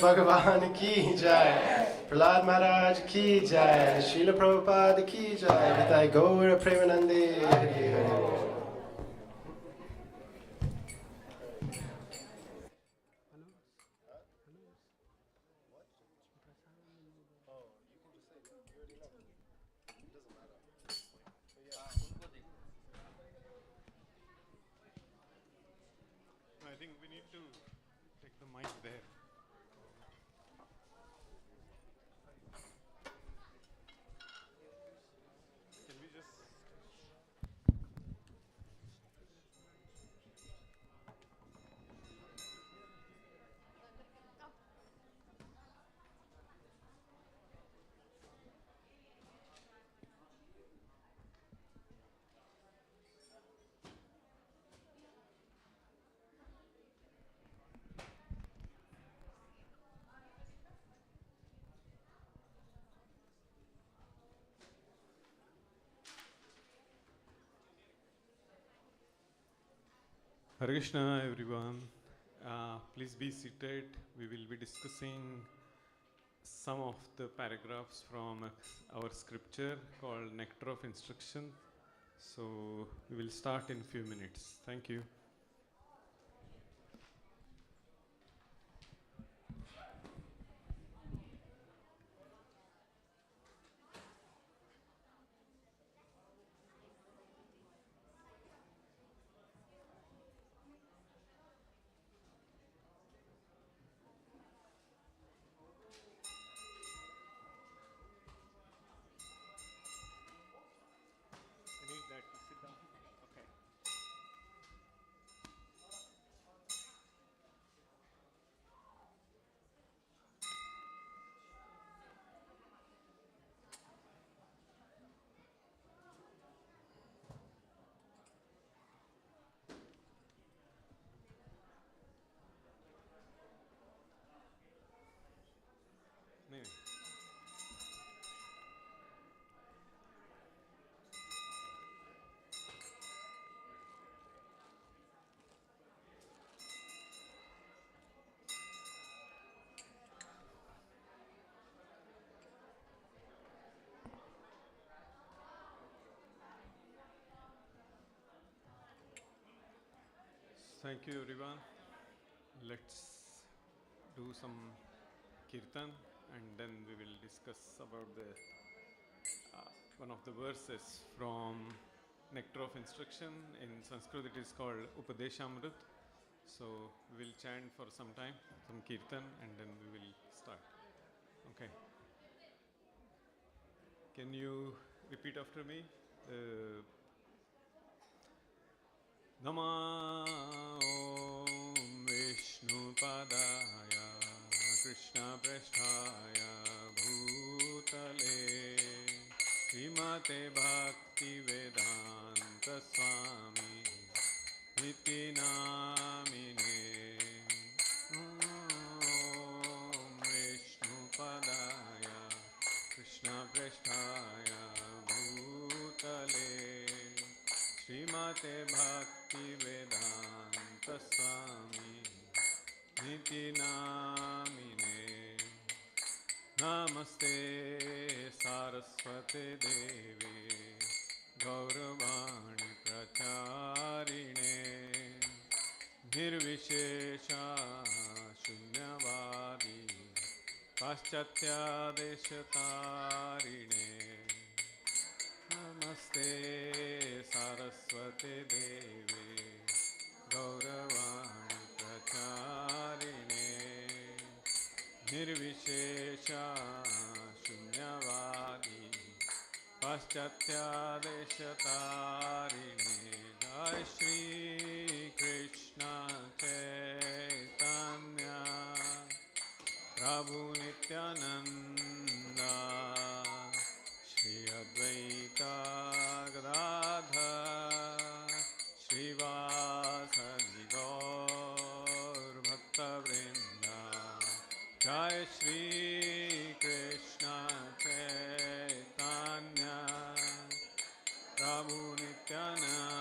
Bhagavan ki jai, Prahlad Maharaj ki jai, Srila Prabhupada ki jai, Nitai Gaura Premanande, Hari Hari. I think we need to take the mic there. Can we just... Hare Krishna, everyone. Please be seated. We will be discussing some of the paragraphs from our scripture called Nectar of Instruction. So we will start in a few minutes. Thank you. Thank you, everyone. Let's do some kirtan and then we will discuss about the one of the verses from Nectar of Instruction. In Sanskrit it is called Upadeshamrut. So we will chant for some time, some kirtan, and then we will start. Okay. Can you repeat after me? Nama Om Vishnu Padaya Krishna Prasthaya Bhutale Srimate Bhaktivedanta Swami Iti Namine Om Vishnu Padaya Krishna Prasthaya Bhutale Srimate Bhaktivedanta Swami Niti Namine Namaste Saraswate Devi Gauravani Pracharine Nirvishesha Shunyavadi Paschatya Deshatarine Namaste Saraswate Devi Gauravani Pracharine Nirvishesha Shunyavadi Paschatya Deshatarine Jai Shri Krishna Chaitanya Prabhu Nityananda Shri Advaita Gadadhar Srivasadi Gaur Bhaktavrinda Jai Shri Krishna Chaitanya Prabhu Nityananda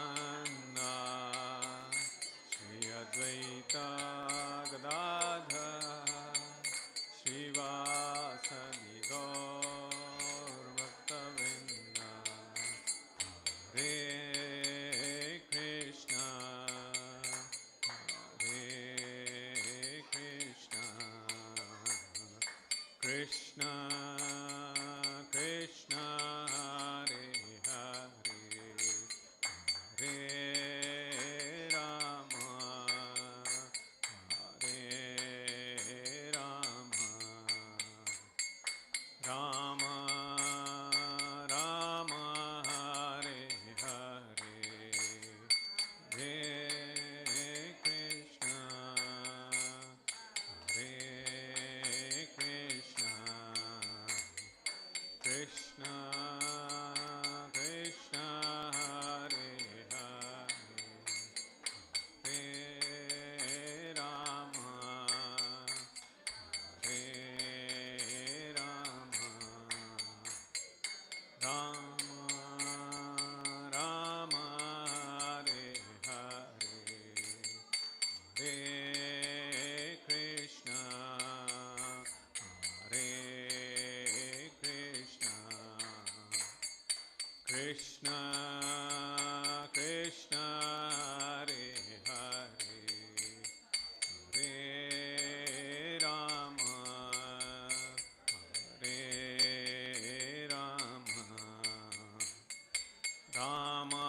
Krishna, Hare Hare, Hare Rama, Hare Rama, Rama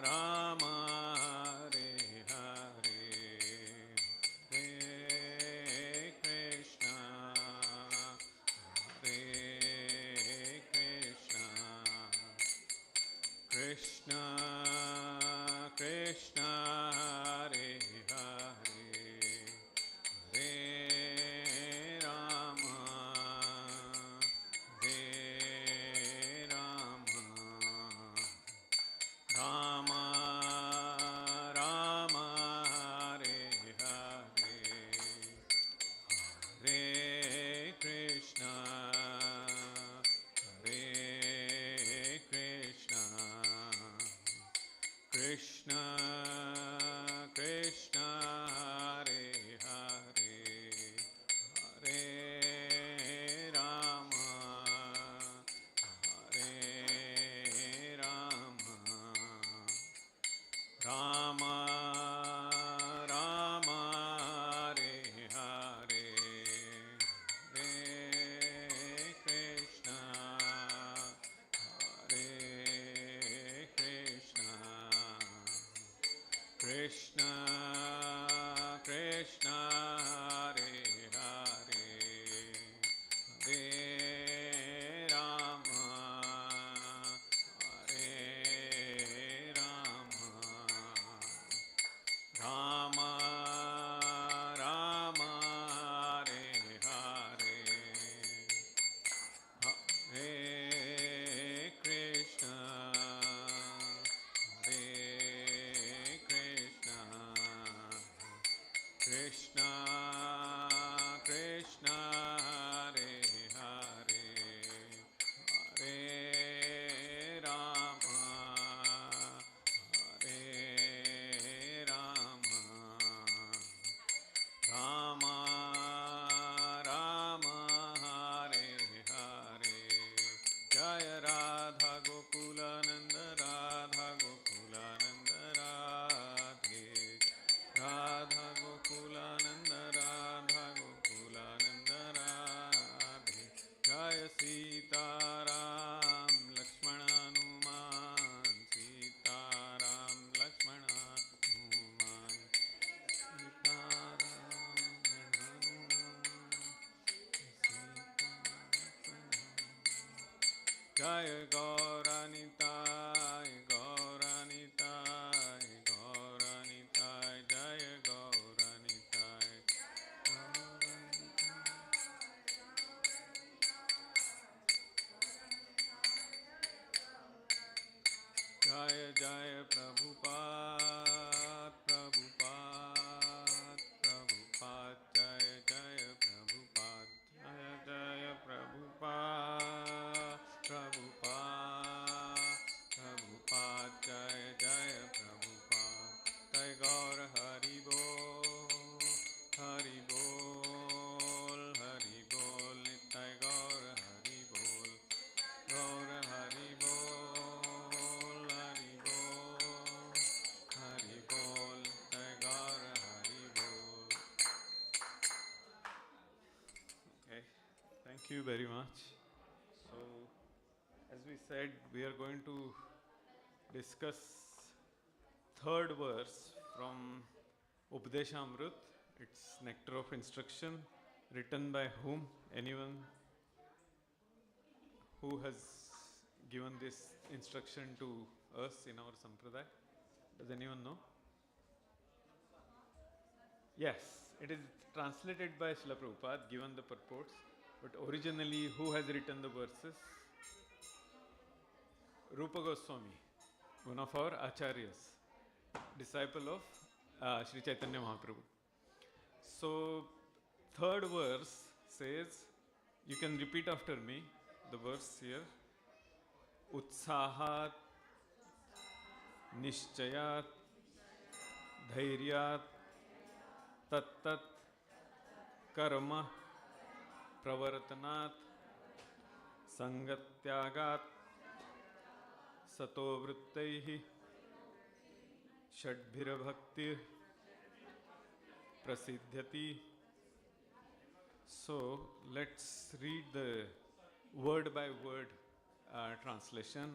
Rama, Hare Hare, Hare Krishna, Hare Krishna, Krishna Krishna, Hare Hare, Hare Rama, Hare Rama, Rama Rama, Hare Hare, Hare Krishna, Hare Krishna, Krishna Krishna, Hare Hare, Hare Rama, Hare Rama, Rama Rama, Hare Hare, Hare Krishna, Hare Krishna, Krishna Krishna, Hare Hare, Hare Rama, Hare Rama, Rama Rama, Hare Hare, Hare Krishna, Hare Krishna, Krishna Krishna, Hare Hare, Hare Rama, Hare Rama, Rama Rama, Hare Hare, Jaya Radha Gokula Nanda, Radha Gokula Nanda, Radhe, Radha Gokula Nanda, Radha Gokula Nanda, Radhe, Jaya Sita Ram Lakshmana Hanuman, Sita Ram Lakshmana Hanuman, Sita Ram Hanuman, Jaya Gauranitai, Gauranitai, Gauranitai, Jaya Gauranitai, Gauranitai. Jaya Jaya Prabhupada, Prabhupada, Prabhupada, Jaya Jaya Prabhupada, Jaya Jaya Prabhupada, Prabhupada, Prabhupada, Jaya Jaya Prabhupada, Jai Gaur Hari Bol, Hari Bol, Hari Bol, Nitai Gaur Hari Bol, Gaur Hari Bol, Hari Bol, Hari Bol, Jai Gaur Hari Bol. Okay, thank you very much. So, as we said, we are going to discuss third verse from Updeshamrut. It's Nectar of Instruction, written by whom? Anyone who has given this instruction to us in our sampradaya? Does anyone know? Yes, it is translated by Srila Prabhupada, given the purports. But originally, who has written the verses? Rupa Goswami, one of our acharyas, disciple of Sri Chaitanya Mahaprabhu. So, third verse says, you can repeat after me the verse here. Utsahat, Nishchayat, Dhairyat, Tat Karma, Pravartanat, Sangatyagat, sato vrittaihi षड्भिर्भक्ति prasiddhyati. So let's read the word by word translation,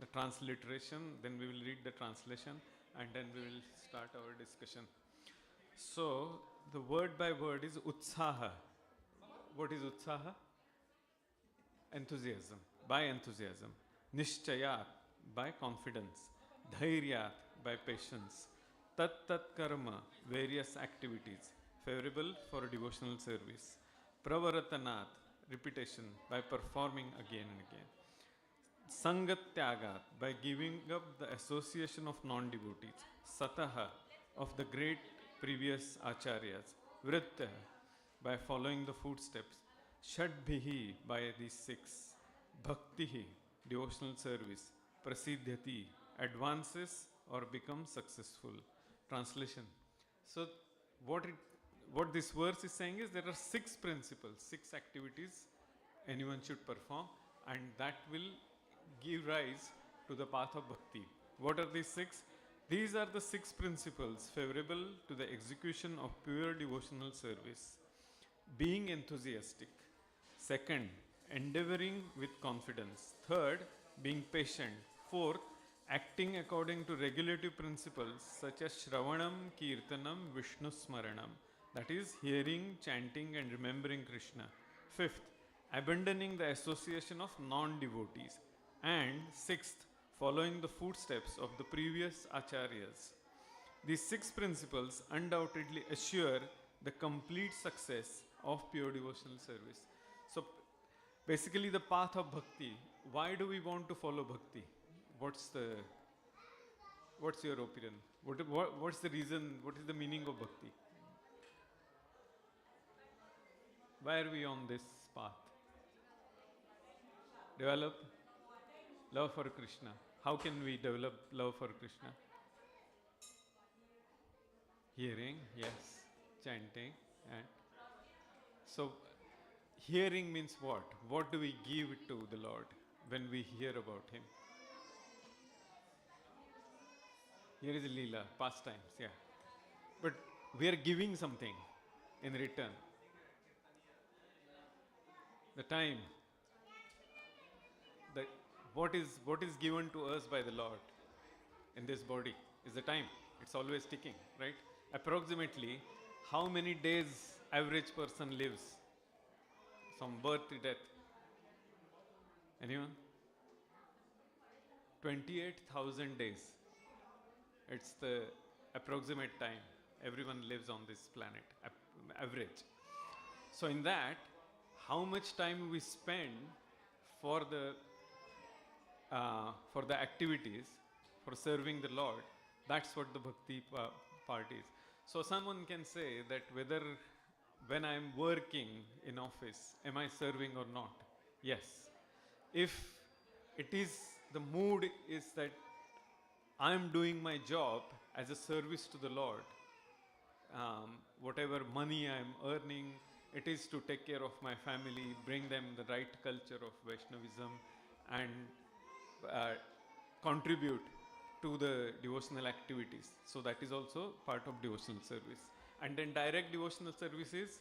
the transliteration, then we will read the translation and then we will start our discussion. So the word by word is utsaha. What is utsaha? Enthusiasm, by enthusiasm. Nishchayat, by confidence. Dhairyat, by patience. Tat tat karma, various activities, favorable for devotional service. Pravaratanat, repetition, by performing again and again. Sangatyagat, by giving up the association of non-devotees. Sataha, of the great previous acharyas. Vritta, by following the footsteps. Shadbhihi, by these six. Bhaktihi, devotional service. Prasiddhyati, advances or becomes successful. Translation. So what this verse is saying is there are six principles, six activities anyone should perform, and that will give rise to the path of bhakti. What are these six? These are the six principles favorable to the execution of pure devotional service. Being enthusiastic. Second, endeavoring with confidence. Third, being patient. Fourth, acting according to regulative principles such as Shravanam, Kirtanam, Vishnu Smaranam. That is, hearing, chanting, and remembering Krishna. Fifth, abandoning the association of non-devotees. And sixth, following the footsteps of the previous acharyas. These six principles undoubtedly assure the complete success of pure devotional service. So, basically, the path of bhakti. Why do we want to follow bhakti? What's your opinion? What's the reason? What is the meaning of bhakti? Why are we on this path? Develop love for Krishna. How can we develop love for Krishna? Hearing, yes. Chanting, and so hearing means what? What do we give to the Lord when we hear about Him? Here is Leela, pastimes, yeah. But we are giving something in return. The time. What is given to us by the Lord in this body is the time. It's always ticking, right? Approximately, how many days average person lives from birth to death? Anyone? 28,000 days. It's the approximate time everyone lives on this planet, average. So in that, how much time we spend for the activities, for serving the Lord, that's what the bhakti part is. So someone can say that whether when I am working in office, am I serving or not? Yes. If it is, the mood is that I am doing my job as a service to the Lord, whatever money I am earning, it is to take care of my family, bring them the right culture of Vaishnavism, and contribute to the devotional activities. So that is also part of devotional service. And then direct devotional service is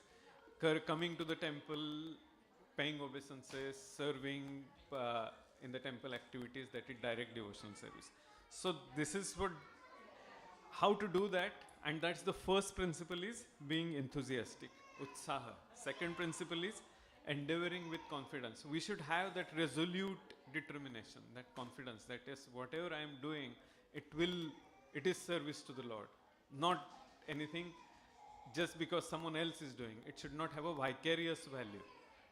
coming to the temple, paying obeisances, serving in the temple activities, that is direct devotional service. So this is how to do that, and that's the first principle is being enthusiastic, utsaha. Second principle is endeavoring with confidence. We should have that resolute determination, that confidence, that is whatever I am doing, it is service to the Lord, not anything just because someone else is doing. It should not have a vicarious value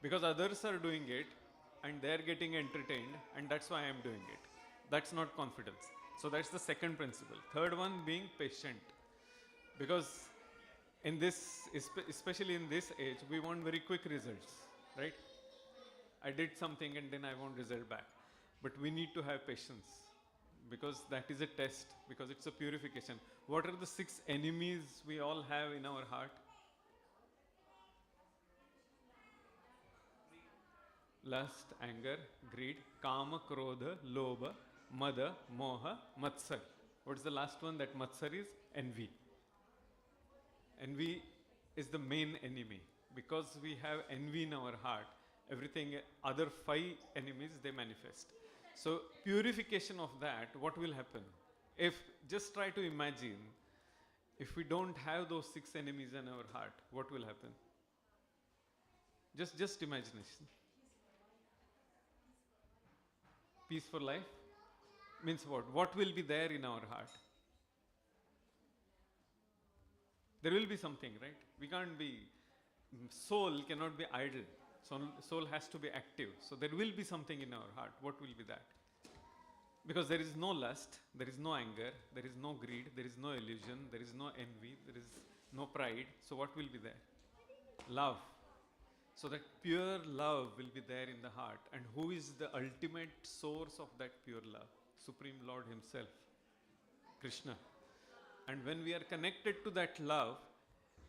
because others are doing it and they are getting entertained, and that's why I am doing it. That's not confidence. So that's the second principle. Third one, being patient, because in this, especially in this age, we want very quick results, right? I did something and then I want result back. But we need to have patience, because that is a test, because it's a purification. What are the 6 enemies we all have in our heart? Lust, anger, greed, kama, krodha, lobha, Mada, Moha, Matsar. What's the last one? That Matsar is envy. Envy is the main enemy. Because we have envy in our heart, everything, other 5 enemies, they manifest. So, purification of that, what will happen? If, just try to imagine, if we don't have those 6 enemies in our heart, what will happen? Just imagination. Peaceful life means what? What will be there in our heart? There will be something, right? We can't be, soul cannot be idle. Soul has to be active. So there will be something in our heart. What will be that? Because there is no lust, there is no anger, there is no greed, there is no illusion, there is no envy, there is no pride. So what will be there? Love. So that pure love will be there in the heart. And who is the ultimate source of that pure love? Supreme Lord Himself, Krishna. And when we are connected to that love,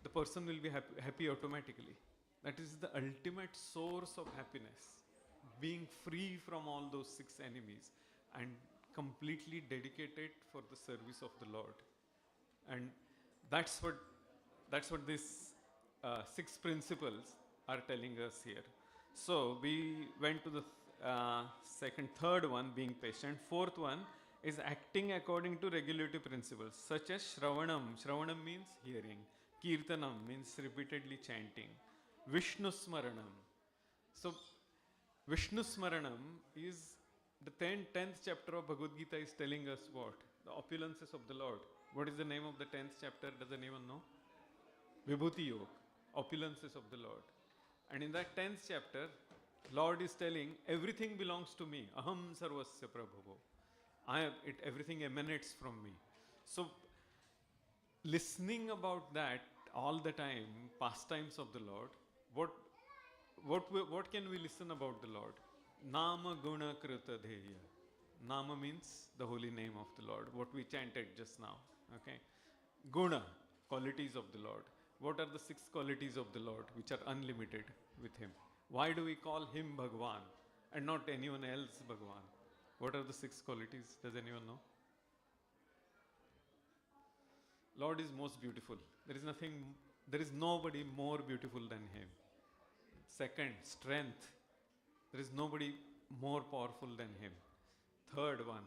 the person will be happy automatically. That is the ultimate source of happiness. Being free from all those 6 enemies and completely dedicated for the service of the Lord. And that's what these 6 principles are telling us here. So we went to the third one, being patient. 4th one is acting according to regulative principles, such as Shravanam. Shravanam means hearing. Kirtanam means repeatedly chanting. Vishnu Smaranam. So Vishnu Smaranam is the 10th chapter of Bhagavad Gita is telling us what? The opulences of the Lord. What is the name of the 10th chapter? Does anyone know? Vibhuti Yoga. Opulences of the Lord. And in that 10th chapter, Lord is telling, everything belongs to me. Aham sarvasya prabhavo. Everything emanates from me. So, listening about that all the time, pastimes of the Lord, what can we listen about the Lord? Nama guna krita dheya. Nama means the holy name of the Lord, what we chanted just now. Okay. Guna, qualities of the Lord. What are the 6 qualities of the Lord which are unlimited with Him? Why do we call Him Bhagwan and not anyone else Bhagwan? What are the 6 qualities? Does anyone know? Lord is most beautiful. There is nobody more beautiful than Him. Second, strength. There is nobody more powerful than Him. Third one,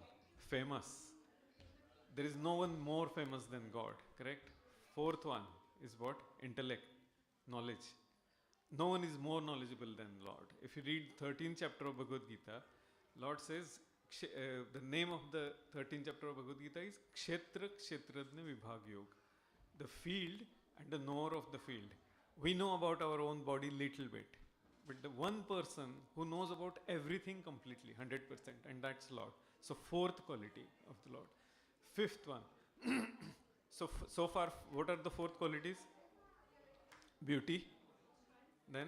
famous. There is no one more famous than God, correct? 4th one is what? Intellect, knowledge. No one is more knowledgeable than Lord. If you read 13th chapter of Bhagavad Gita, Lord says, the name of the 13th chapter of Bhagavad Gita is Kshetra Kshetrajna Vibhag Yoga. The field and the knower of the field. We know about our own body little bit. But the one person who knows about everything completely, 100%, and that's Lord. So 4th quality of the Lord. 5th one. So far, what are the 4 qualities? Beauty, then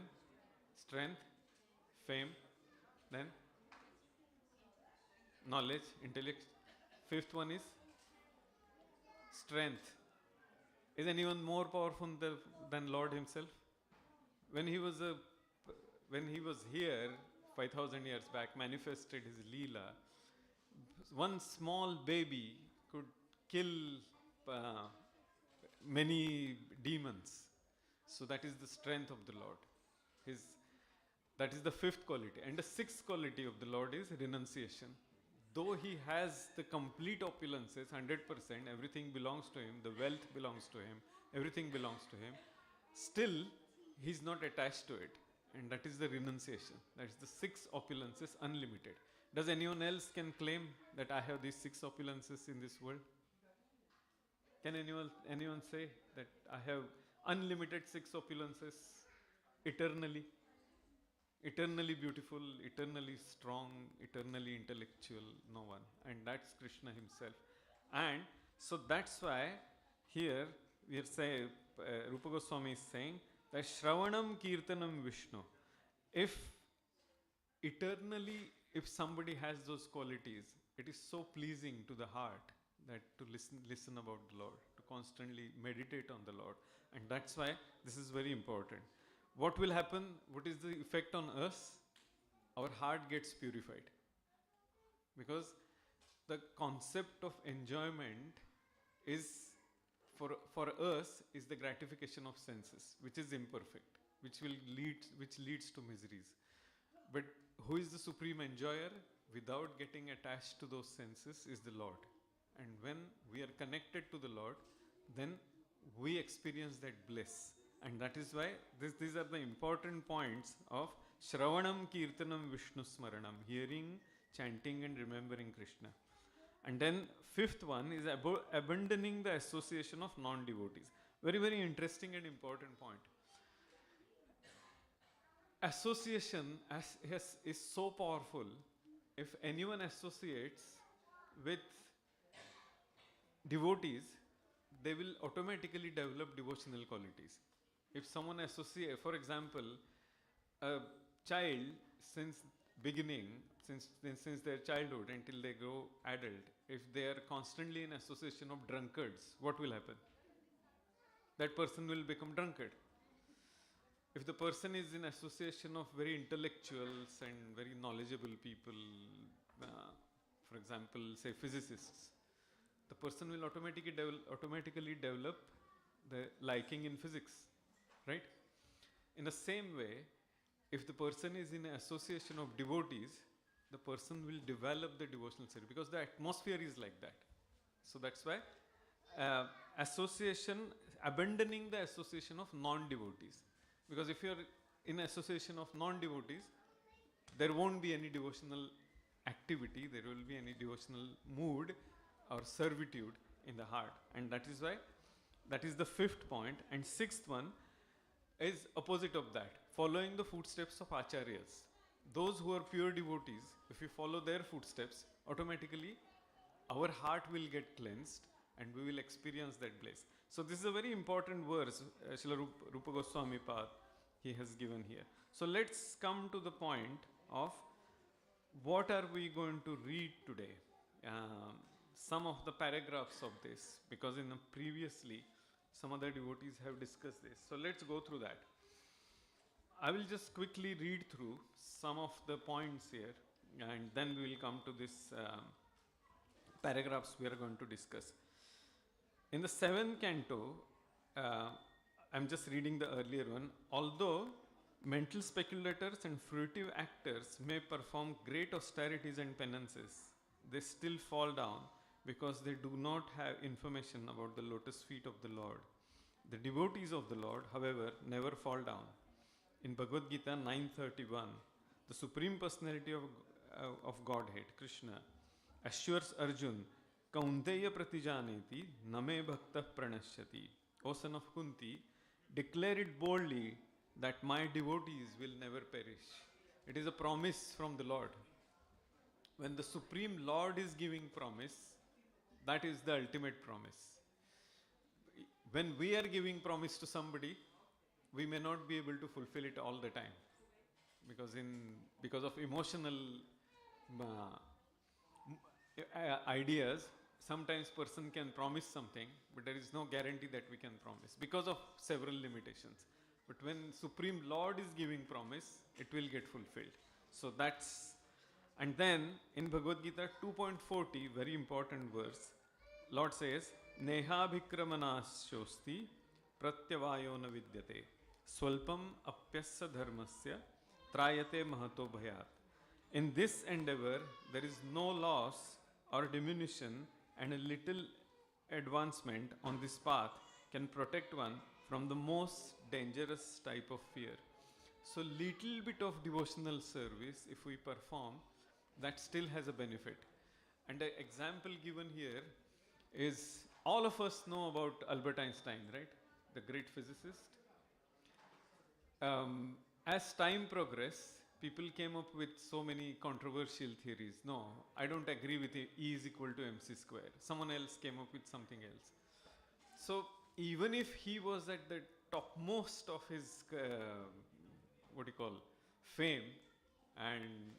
strength, fame, then knowledge, intellect. 5th one is strength. Is anyone more powerful than Lord Himself? When He was here 5,000 years back, manifested His Leela, one small baby could kill many demons. So that is the strength of the Lord. That is the 5th quality. And the 6th quality of the Lord is renunciation. Though He has the complete opulences, 100%, everything belongs to Him, the wealth belongs to Him, everything belongs to Him, still He is not attached to it. And that is the renunciation. That is the 6 opulences, unlimited. Does anyone else can claim that I have these 6 opulences in this world? Can anyone say that I have unlimited 6 opulences eternally? Eternally beautiful, eternally strong, eternally intellectual, no one. And that's Krishna Himself. And so that's why here we are saying, Rupa Goswami is saying that Shravanam Kirtanam Vishnu. If somebody has those qualities, it is so pleasing to the heart that to listen about the Lord, to constantly meditate on the Lord. And that's why this is very important. What will happen? What is the effect on us? Our heart gets purified. Because the concept of enjoyment is for us is the gratification of senses, which is imperfect, which leads to miseries. But who is the supreme enjoyer without getting attached to those senses is the Lord. And when we are connected to the Lord, then we experience that bliss. And that is why these are the important points of Shravanam Kirtanam Vishnu Smaranam, hearing, chanting and remembering Krishna. And then fifth one is abandoning the association of non-devotees. Very, very interesting and important point. Association is so powerful. If anyone associates with devotees, they will automatically develop devotional qualities. If someone associates, for example, a child since beginning, since their childhood until they grow adult, if they are constantly in association of drunkards, what will happen? That person will become drunkard. If the person is in association of very intellectuals and very knowledgeable people, for example, say physicists, the person will automatically develop the liking in physics, right? In the same way, if the person is in association of devotees, the person will develop the devotional service because the atmosphere is like that. So that's why abandoning the association of non-devotees. Because if you're in association of non-devotees, there won't be any devotional activity, there will be any devotional mood or servitude in the heart. And that is why, that is the fifth point. And sixth one is opposite of that, following the footsteps of acharyas. Those who are pure devotees, if we follow their footsteps, automatically our heart will get cleansed and we will experience that bliss. So this is a very important verse, Srila Rupa Goswami Pad, he has given here. So let's come to the point of what are we going to read today. Some of the paragraphs of this, because in the previously some other devotees have discussed this. So let's go through that. I will just quickly read through some of the points here and then we will come to this paragraphs we are going to discuss. In the 7th canto, I'm just reading the earlier one. Although mental speculators and fruitive actors may perform great austerities and penances, they still fall down because they do not have information about the lotus feet of the Lord. The devotees of the Lord, however, never fall down. In Bhagavad Gita 9:31, the Supreme Personality of Godhead, Krishna, assures Arjun, Kaunteya pratijaneti name bhakta pranashyati. O son of Kunti, declare it boldly that my devotees will never perish. It is a promise from the Lord. When the Supreme Lord is giving promise, that is the ultimate promise. When we are giving promise to somebody, we may not be able to fulfill it all the time because of emotional ideas. Sometimes person can promise something, but there is no guarantee that we can promise because of several limitations. But when Supreme Lord is giving promise, it will get fulfilled. So that's, and then in Bhagavad Gita 2.40, very important verse, Lord says, Neha bhikramanasyosti pratyavayo na vidyate swalpam apyasya dharmasya trayate mahato bhayat. In this endeavor, there is no loss or diminution, and a little advancement on this path can protect one from the most dangerous type of fear. So little bit of devotional service, if we perform, that still has a benefit. And the example given here is, all of us know about Albert Einstein, right? The great physicist. As time progressed, people came up with so many controversial theories. No, I don't agree with E is equal to mc square. Someone else came up with something else. So even if he was at the topmost of his fame and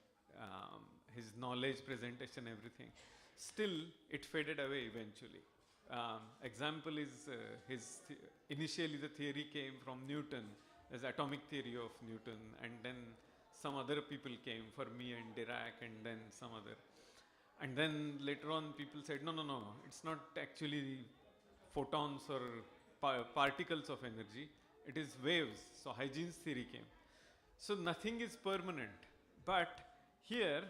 his knowledge, presentation, everything, still it faded away eventually. Example is initially the theory came from Newton, as atomic theory of Newton, and then some other people came, Fermi and Dirac, and then some other. And then later on, people said, no, no, no, it's not actually photons or particles of energy, it is waves. So Huygens theory came. So nothing is permanent. But here,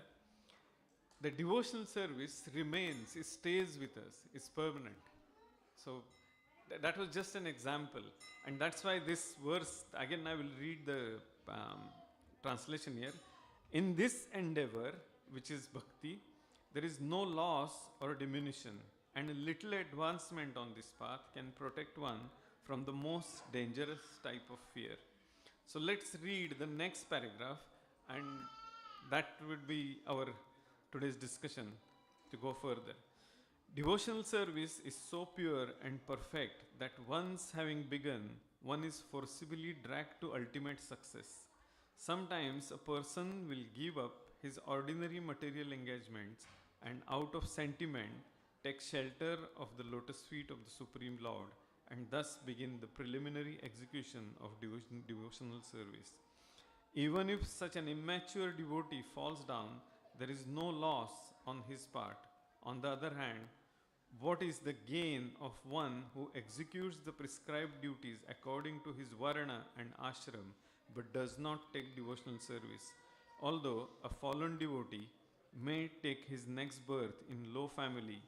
the devotional service remains, it stays with us, it's permanent. So that was just an example. And that's why this verse, again, I will read the translation here. In this endeavor, which is bhakti, there is no loss or diminution, and a little advancement on this path can protect one from the most dangerous type of fear. So let's read the next paragraph, and that would be our today's discussion to go further. Devotional service is so pure and perfect that once having begun, one is forcibly dragged to ultimate success. Sometimes a person will give up his ordinary material engagements and, out of sentiment, take shelter of the lotus feet of the Supreme Lord and thus begin the preliminary execution of devotional service. Even if such an immature devotee falls down, there is no loss on his part. On the other hand, what is the gain of one who executes the prescribed duties according to his varna and ashram but does not take devotional service? Although a fallen devotee may take his next birth in low family,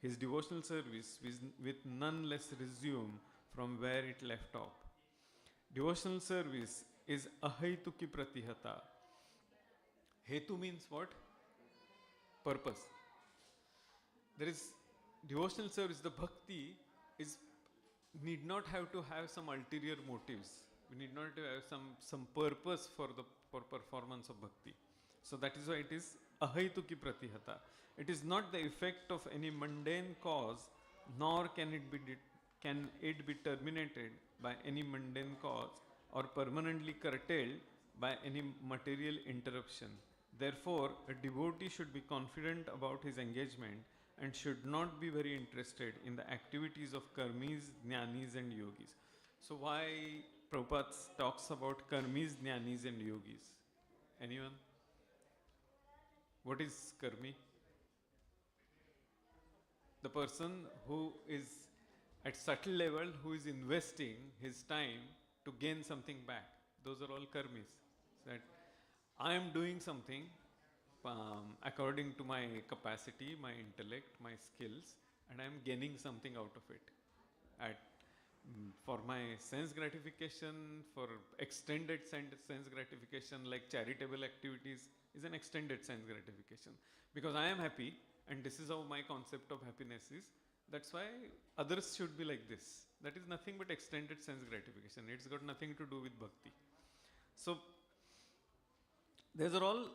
his devotional service with none less resume from where it left off. Devotional service is ahaituki pratihata. Hetu means what? Purpose. There is devotional service, the bhakti is need not have to have some ulterior motives. We need not to have some purpose for performance of bhakti. So that is why it is ahaituki pratihata. It is not the effect of any mundane cause, nor can it be terminated by any mundane cause or permanently curtailed by any material interruption. Therefore, a devotee should be confident about his engagement and should not be very interested in the activities of karmis, jnanis and yogis. So why Prabhupada talks about karmis, jnanis and yogis? Anyone? What is karmi? The person who is at subtle level, who is investing his time to gain something back. Those are all karmis. That I am doing something according to my capacity, my intellect, my skills, and I am gaining something out of it. For my sense gratification, for extended sense gratification, like charitable activities, is an extended sense gratification. Because I am happy, and this is how my concept of happiness is. That's why others should be like this. That is nothing but extended sense gratification. It's got nothing to do with bhakti. So, these are all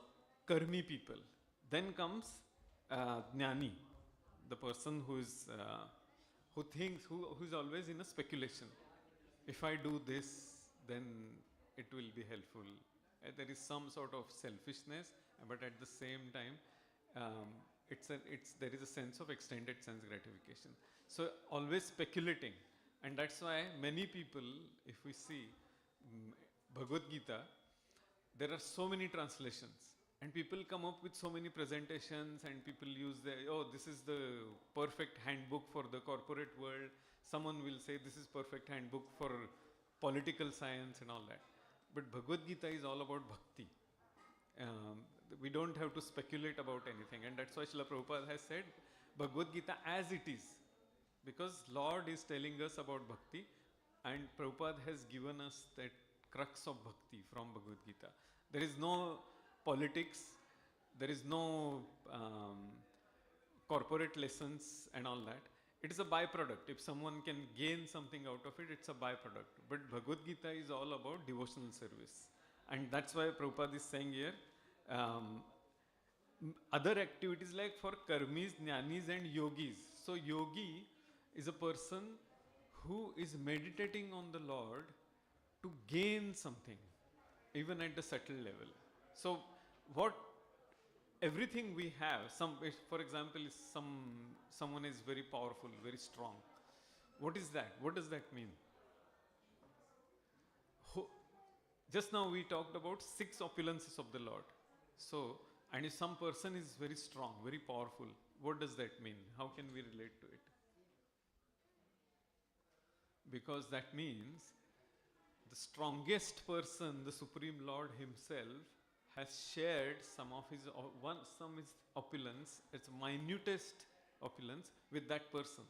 karmi people. Then comes jnani, the person who is who is always in a speculation. If I do this, then it will be helpful. There is some sort of selfishness, but at the same time, there is a sense of extended sense gratification. So always speculating, and that's why many people, if we see Bhagavad Gita, there are so many translations, and people come up with so many presentations, and people use this is the perfect handbook for the corporate world. Someone will say this is perfect handbook for political science and all that. But Bhagavad Gita is all about bhakti. We don't have to speculate about anything, and that's why Srila Prabhupada has said Bhagavad Gita as it is, because Lord is telling us about bhakti, and Prabhupada has given us that crux of bhakti from Bhagavad Gita. There is no politics, there is no corporate lessons and all that. It is a byproduct. If someone can gain something out of it, it's a byproduct. But Bhagavad Gita is all about devotional service. And that's why Prabhupada is saying here, other activities like for karmis, jnanis and yogis. So yogi is a person who is meditating on the Lord to gain something, even at the subtle level. So what everything we have, for example, is someone is very powerful, very strong. What is that? What does that mean? Just now we talked about 6 opulences of the Lord. So And if some person is very strong, very powerful, what does that mean? How can we relate to it? Because that means the strongest person, the Supreme Lord Himself, has shared some of his opulence, its minutest opulence, with that person.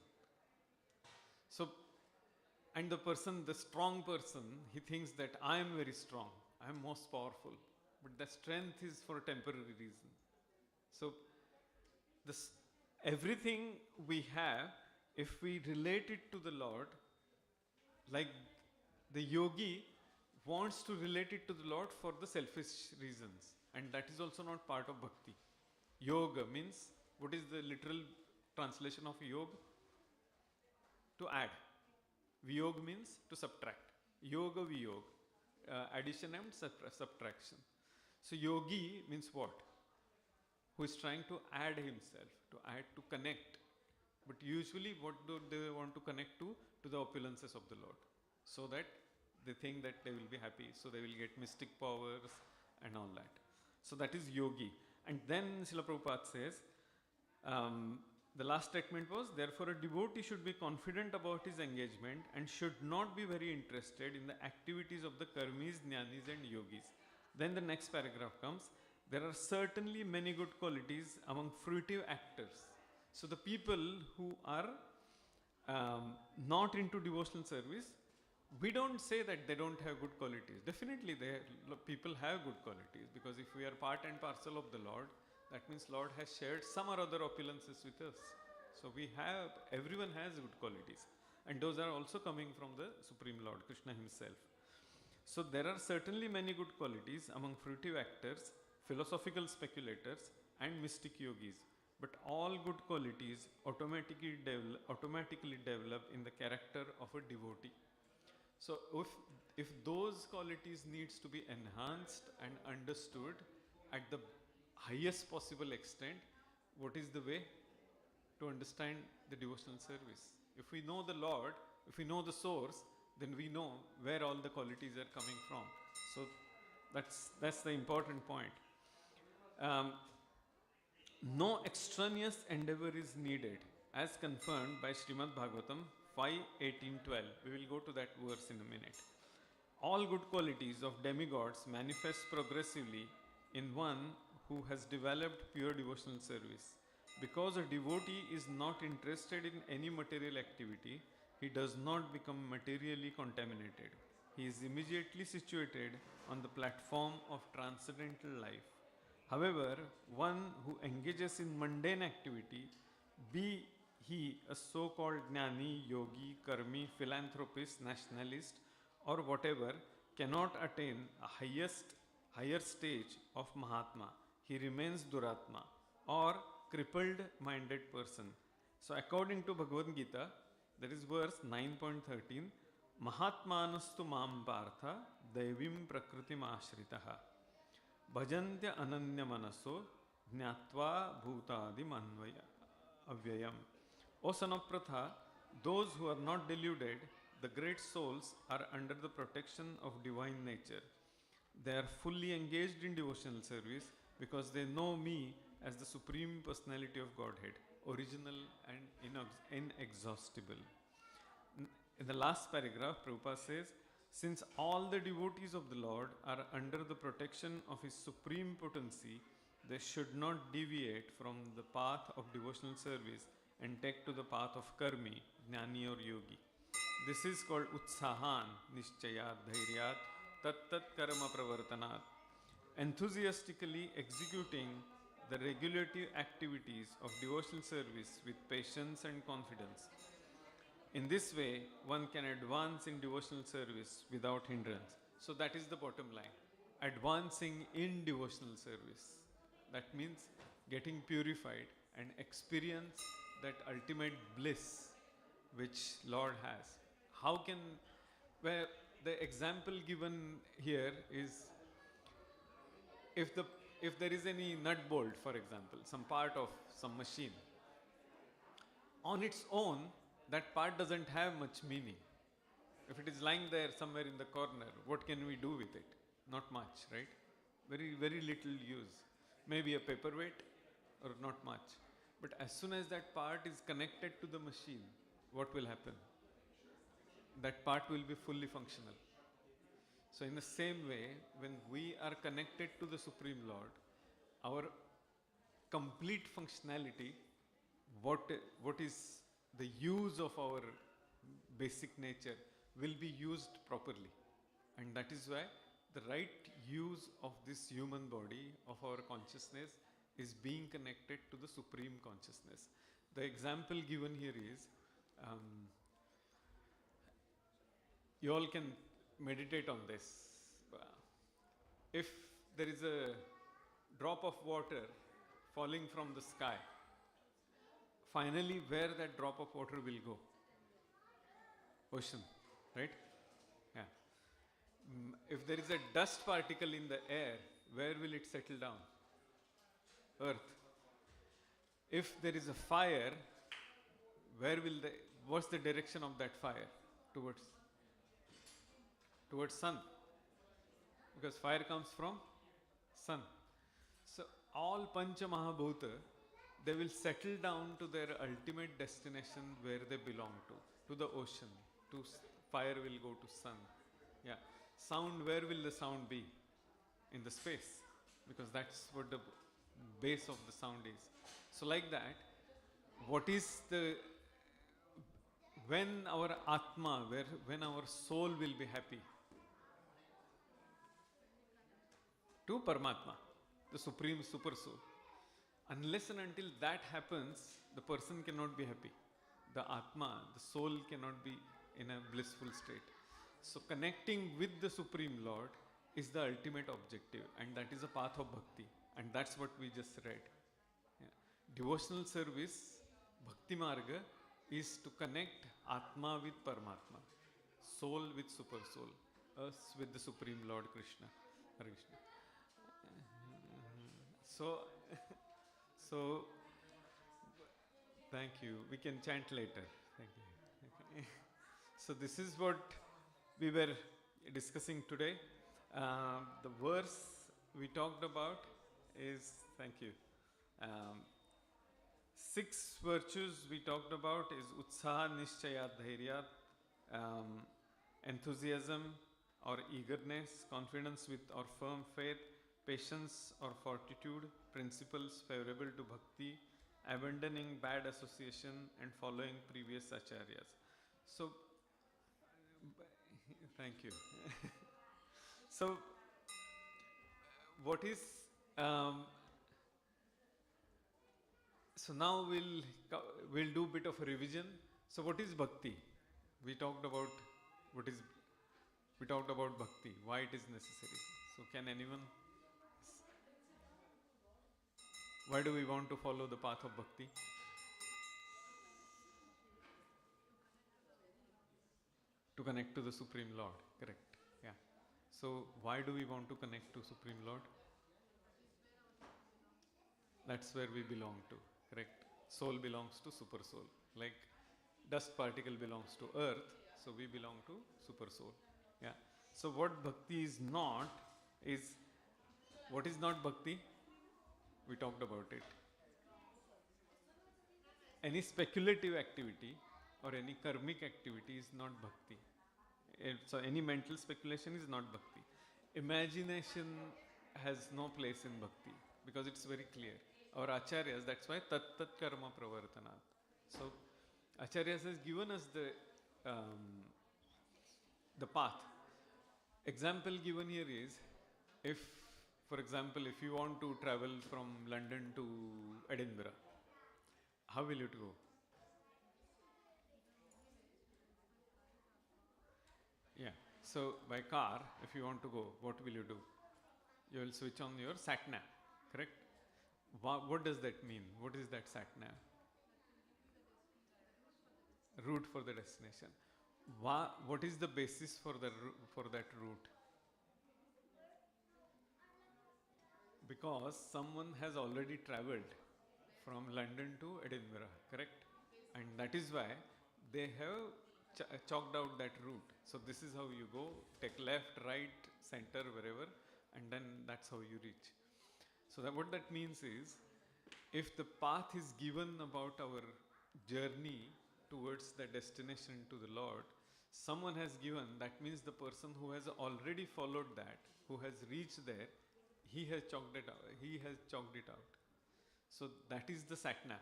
So, and the person, the strong person, he thinks that I am very strong, I am most powerful, but the strength is for a temporary reason. So, this everything we have, if we relate it to the Lord, like the yogi wants to relate it to the Lord for the selfish reasons, and that is also not part of bhakti. Yoga means, what is the literal translation of yoga? To add. Viyog means to subtract. Yoga viyog, addition and subtraction. So yogi means what? Who is trying to add himself, to add, to connect. But usually what do they want to connect to? To the opulences of the Lord. So that they think that they will be happy, so they will get mystic powers and all that. So that is yogi. And then Srila Prabhupada says, the last statement was, therefore a devotee should be confident about his engagement and should not be very interested in the activities of the karmis, jnanis and yogis. Then the next paragraph comes, there are certainly many good qualities among fruitive actors. So the people who are not into devotional service, we don't say that they don't have good qualities. Definitely people have good qualities, because if we are part and parcel of the Lord, that means Lord has shared some or other opulences with us. So everyone has good qualities. And those are also coming from the Supreme Lord, Krishna Himself. So there are certainly many good qualities among fruitive actors, philosophical speculators and mystic yogis. But all good qualities automatically develop in the character of a devotee. So if those qualities needs to be enhanced and understood at the highest possible extent, what is the way to understand the devotional service? If we know the Lord, if we know the source, then we know where all the qualities are coming from. So that's the important point. No extraneous endeavor is needed, as confirmed by Srimad Bhagavatam 5:18-12. We will go to that verse in a minute. All good qualities of demigods manifest progressively in one who has developed pure devotional service. Because a devotee is not interested in any material activity, he does not become materially contaminated. He is immediately situated on the platform of transcendental life. However, one who engages in mundane activity, be he a so-called jnani, yogi, karmi, philanthropist, nationalist, or whatever, cannot attain a higher stage of Mahatma. He remains Duratma, or crippled-minded person. So according to Bhagavad Gita, that is verse 9.13, Mahatmanastu mam partha devim prakritim ashritaha bhajantya ananya manaso jnatva bhutadi manvaya avyayam. O son of Pratha, those who are not deluded, the great souls, are under the protection of divine nature. They are fully engaged in devotional service because they know me as the Supreme Personality of Godhead, original and inexhaustible. In the last paragraph, Prabhupada says, since all the devotees of the Lord are under the protection of His supreme potency, they should not deviate from the path of devotional service and take to the path of karmi, jnani or yogi. This is called utsahan, nishchayat, dhairyat, tat karma pravartanat. Enthusiastically executing the regulative activities of devotional service with patience and confidence. In this way, one can advance in devotional service without hindrance. So that is the bottom line. Advancing in devotional service. That means getting purified and experience that ultimate bliss which Lord has. How can, where the example given here is, if there is any nut bolt, for example, some part of some machine, on its own, that part doesn't have much meaning. If it is lying there somewhere in the corner, what can we do with it? Not much, right? Very, very little use. maybe a paperweight or not much. But as soon as that part is connected to the machine, what will happen? That part will be fully functional. So, in the same way, when we are connected to the Supreme Lord, our complete functionality, what is the use of our basic nature, will be used properly. And that is why the right use of this human body, of our consciousness, is being connected to the Supreme Consciousness. The example given here is, you all can meditate on this. If there is a drop of water falling from the sky, finally where that drop of water will go? Ocean, right? Yeah. If there is a dust particle in the air, where will it settle down? Earth. If there is a fire, what's the direction of that fire? Towards sun, because fire comes from sun. So all Pancha Mahabhuta, they will settle down to their ultimate destination where they belong to the ocean. Fire will go to sun. Yeah. Sound, where will the sound be? In the space, because that's what the base of the sound is. So like that, what is when our Atma, when our soul will be happy? To Paramatma, the Supreme Super Soul. Unless and until that happens, the person cannot be happy. The Atma, the soul cannot be in a blissful state. So connecting with the Supreme Lord is the ultimate objective, and that is a path of bhakti. And that's what we just read. Yeah. Devotional service, Bhakti Marga, is to connect Atma with Paramatma, soul with Super Soul, us with the Supreme Lord Krishna. Hare Krishna. So, thank you. We can chant later. Thank you. So this is what we were discussing today. The verse we talked about is, thank you. 6 virtues we talked about is Utsaha, Nishchaya, Dhairya, enthusiasm or eagerness, confidence with or firm faith, patience or fortitude, principles favorable to bhakti, abandoning bad association and following previous acharyas. So, thank you. So, what is, so now we'll do a bit of a revision. So what is bhakti? We talked about bhakti, why it is necessary. So can anyone, why do we want to follow the path of bhakti? To connect to the Supreme Lord, correct. Yeah. So why do we want to connect to Supreme Lord? That's where we belong to, correct. Soul belongs to Super Soul. Like dust particle belongs to earth, so we belong to Super Soul. Yeah. So what bhakti is not is, what is not bhakti? We talked about it. Any speculative activity or any karmic activity is not bhakti. So any mental speculation is not bhakti. Imagination has no place in bhakti because it's very clear. Our acharyas, that's why tat karma pravartanat. So acharyas has given us the path. Example given here is, if, for example, if you want to travel from London to Edinburgh, how will you go? Yeah. So by car, if you want to go, what will you do? You will switch on your sat nav, correct? What does that mean? What is that sat nav? Route for the destination. What is the basis for that route? Because someone has already traveled from London to Edinburgh, correct? And that is why they have chalked out that route. So this is how you go, take left, right, center, wherever, and then that's how you reach. So that what that means is, if the path is given about our journey towards the destination to the Lord, someone has given, that means the person who has already followed that, who has reached there, he has chalked it out. He has chalked it out. So that is the satna.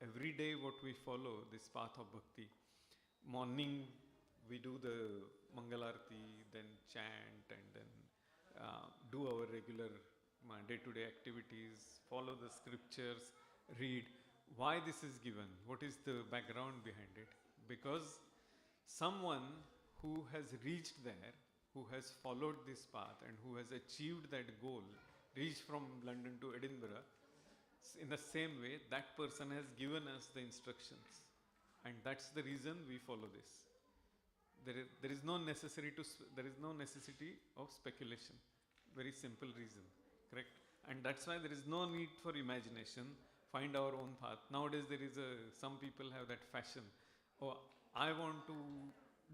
Every day what we follow, this path of bhakti. Morning we do the Mangalarti, then chant, and then do our regular day-to-day activities, follow the scriptures, read. Why this is given? What is the background behind it? Because someone who has reached there, who has followed this path and who has achieved that goal, reached from London to Edinburgh, in the same way, that person has given us the instructions. And that's the reason we follow this. There is no necessity of speculation. Very simple reason, correct? And that's why there is no need for imagination. Find our own path. Nowadays there is some people have that fashion. Oh, I want to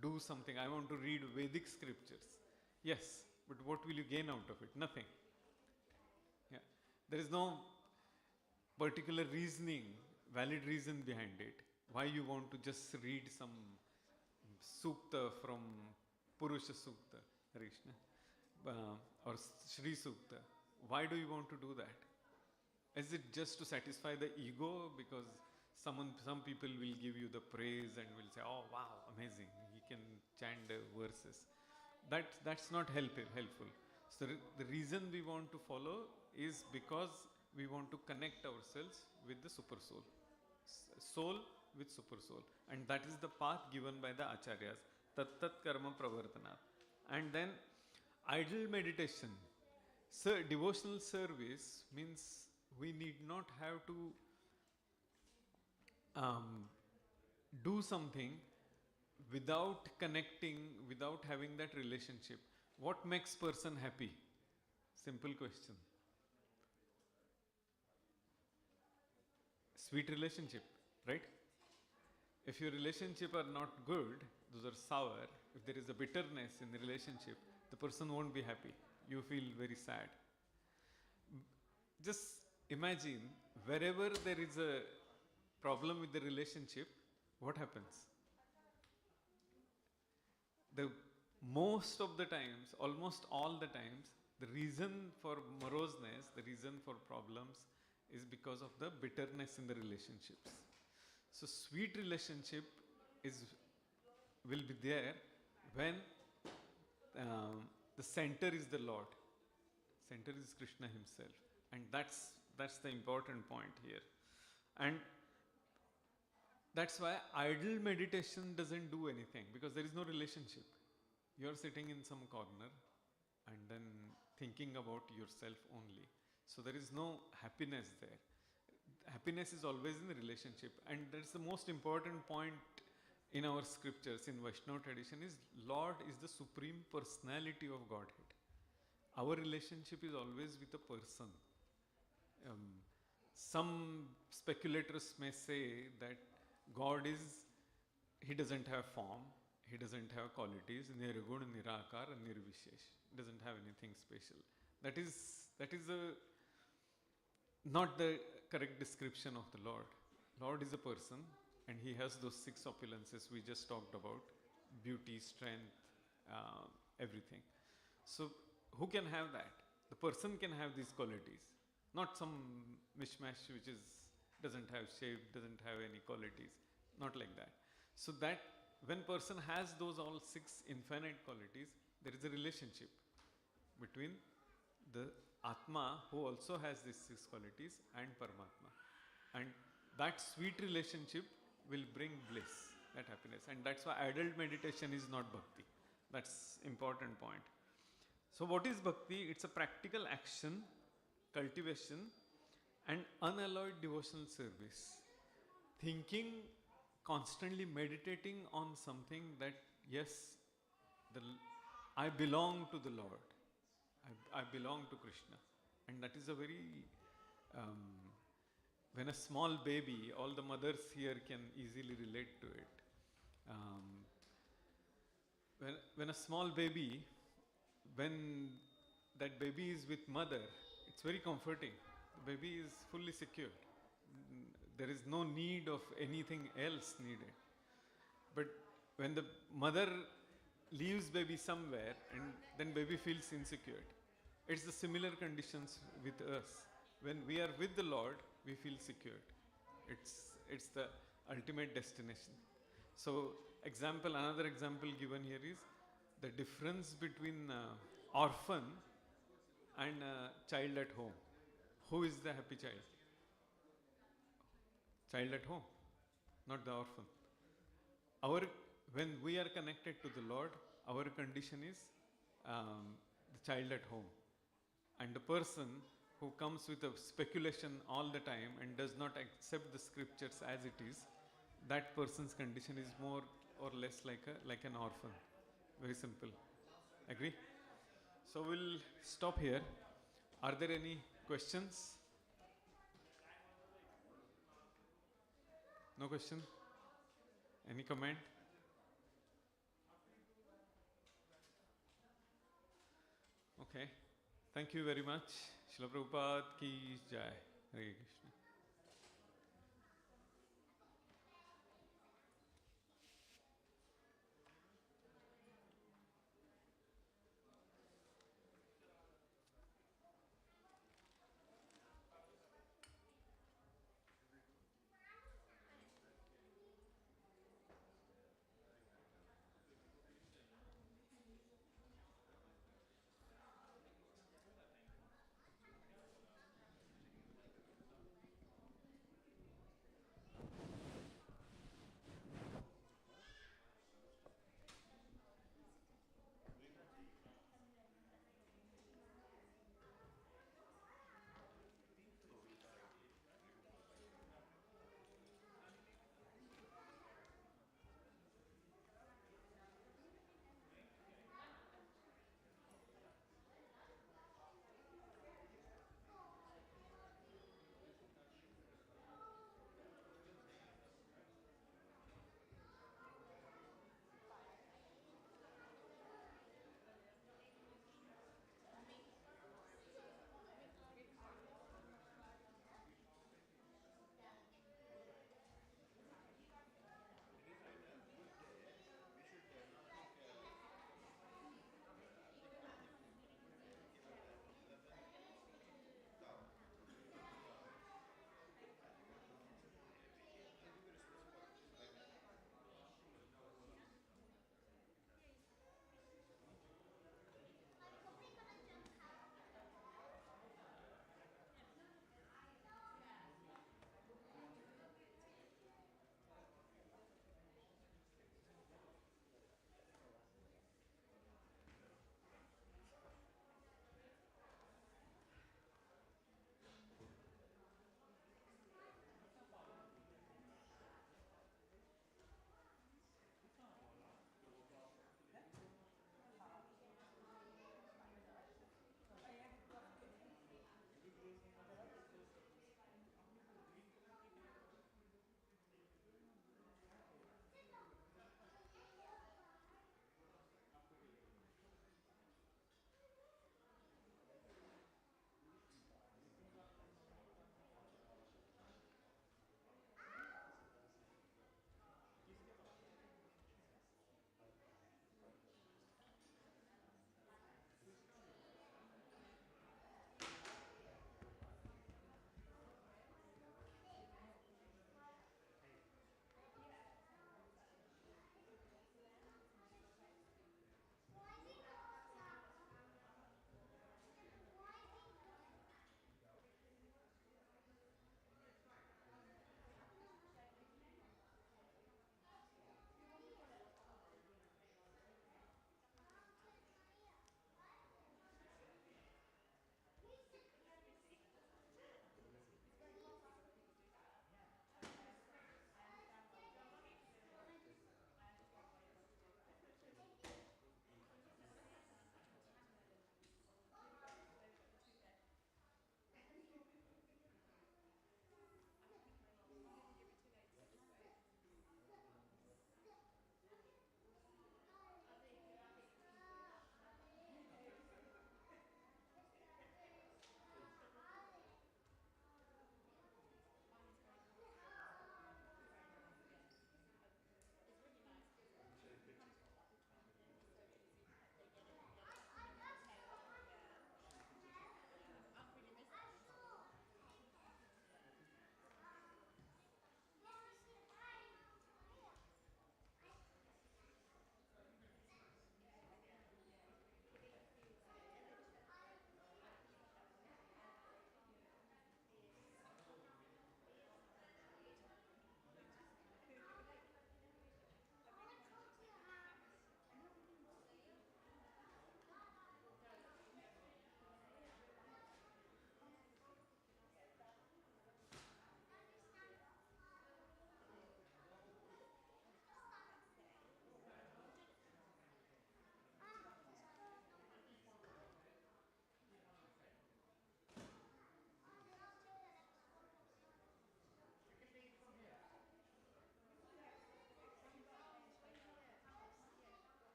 do something. I want to read Vedic scriptures. Yes, but what will you gain out of it? Nothing. Yeah, there is no particular reasoning, valid reason behind it. Why you want to just read some Sukta from Purusha Sukta, Krishna, or Shri Sukta. Why do you want to do that? Is it just to satisfy the ego? Because some people will give you the praise and will say, oh wow, amazing, he can chant the verses. That's not helpful. So the reason we want to follow is because we want to connect ourselves with the super soul. Soul with super soul. And that is the path given by the acharyas. Tat tat karma pravartana. And then idle meditation. So devotional service means we need not have to do something without connecting, without having that relationship. What makes person happy? Simple question. Sweet relationship, right? If your relationship are not good, those are sour, if there is a bitterness in the relationship, the person won't be happy. You feel very sad. Just imagine, wherever there is a problem with the relationship, what happens? The most of the times, almost all the times, the reason for moroseness, the reason for problems is because of the bitterness in the relationships. So sweet relationship will be there when the center is the Lord. Center is Krishna himself. And that's the important point here. And that's why idle meditation doesn't do anything, because there is no relationship. You're sitting in some corner and then thinking about yourself only. So there is no happiness there. Happiness is always in the relationship. And that's the most important point in our scriptures, in Vaishnava tradition, is Lord is the supreme personality of Godhead. Our relationship is always with a person. Some speculators may say that God he doesn't have form, he doesn't have qualities, nirguna, nirakar, and nirvishesh. Doesn't have anything special. That is not the correct description of the Lord. Lord is a person, and he has those 6 opulences we just talked about: beauty, strength, everything. So who can have that? The person can have these qualities, not some mishmash which doesn't have shape, doesn't have any qualities, not like that. So that when person has those all 6 infinite qualities, there is a relationship between the Atma, who also has these 6 qualities, and Paramatma. And that sweet relationship will bring bliss, that happiness. And that's why adult meditation is not bhakti. That's important point. So what is bhakti? It's a practical action, cultivation, and unalloyed devotional service. Thinking, constantly meditating on something that, yes, I belong to the Lord. I belong to Krishna. And that is a very, when a small baby, all the mothers here can easily relate to it. When a small baby, when that baby is with mother, it's very comforting. The baby is fully secure. There is no need of anything else needed. But when the mother leaves baby somewhere and then baby feels insecure, it's the similar conditions with us. When we are with the Lord, we feel secure. It's the ultimate destination. So, another example given here is the difference between orphan and child at home. Who is the happy child? Child at home, not the orphan. Our When we are connected to the Lord, our condition is the child at home, and the person who comes with a speculation all the time and does not accept the scriptures as it is, that person's condition is more or less like an orphan. Very simple. Agree? So we'll stop here. Are there any questions? No question? Any comment? Okay. Thank you very much. Srila Prabhupada ki jai. Hare Krishna.